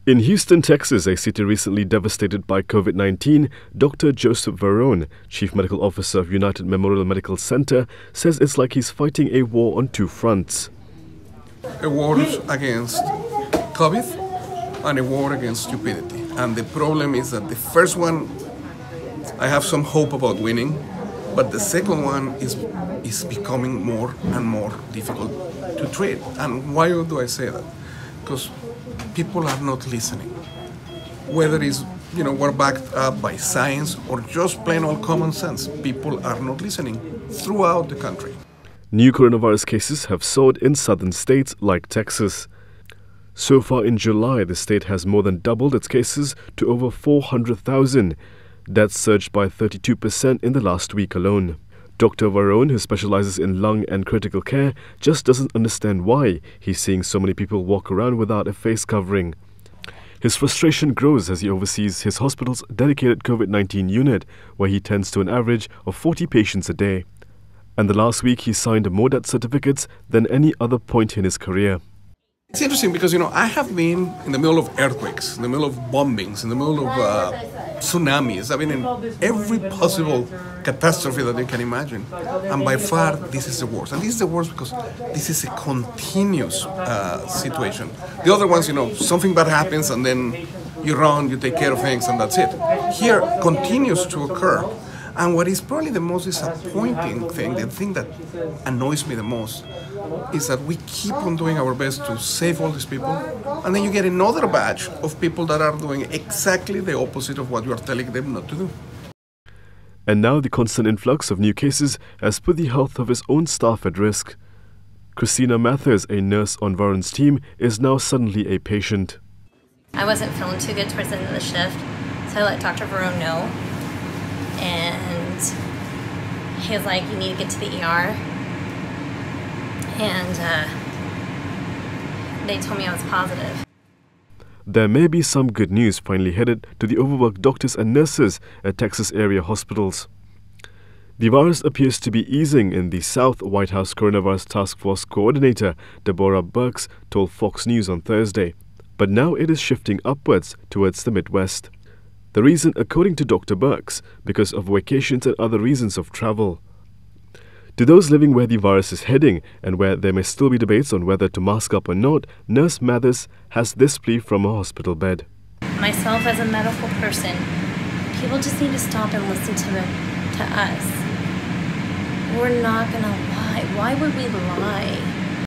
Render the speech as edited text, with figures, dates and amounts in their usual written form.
In Houston, Texas, a city recently devastated by COVID-19, Dr. Joseph Varon, Chief Medical Officer of United Memorial Medical Center, says it's like he's fighting a war on two fronts. A war against COVID and a war against stupidity. And the problem is that the first one, I have some hope about winning, but the second one is becoming more and more difficult to treat. And why do I say that? Because people are not listening. Whether it's, we're backed up by science or just plain old common sense, people are not listening throughout the country. New coronavirus cases have soared in southern states like Texas. So far in July, the state has more than doubled its cases to over 400,000. Deaths surged by 32% in the last week alone. Dr. Varon, who specializes in lung and critical care, just doesn't understand why he's seeing so many people walk around without a face covering. His frustration grows as he oversees his hospital's dedicated COVID-19 unit, where he tends to an average of 40 patients a day. And the last week he signed more death certificates than any other point in his career. It's interesting because, I have been in the middle of earthquakes, in the middle of bombings, in the middle of tsunamis. I've been in every possible catastrophe that you can imagine. And by far, this is the worst. And this is the worst because this is a continuous situation. The other ones, something bad happens and then you run, you take care of things, and that's it. Here, continues to occur. And what is probably the most disappointing thing, the thing that annoys me the most, is that we keep on doing our best to save all these people, and then you get another batch of people that are doing exactly the opposite of what you are telling them not to do. And now the constant influx of new cases has put the health of his own staff at risk. Christina Mathers, a nurse on Varon's team, is now suddenly a patient. I wasn't feeling too good towards the end of the shift, so I let Dr. Varon know. And he was like, you need to get to the ER. And they told me I was positive. There may be some good news finally headed to the overworked doctors and nurses at Texas area hospitals. The virus appears to be easing in the South. White House Coronavirus Task Force Coordinator Deborah Birx told Fox News on Thursday. But now it is shifting upwards towards the Midwest. The reason, according to Dr. Birx, because of vacations and other reasons of travel. To those living where the virus is heading and where there may still be debates on whether to mask up or not, Nurse Mathers has this plea from a hospital bed. Myself as a medical person, people just need to stop and listen to us. We're not going to lie. Why would we lie?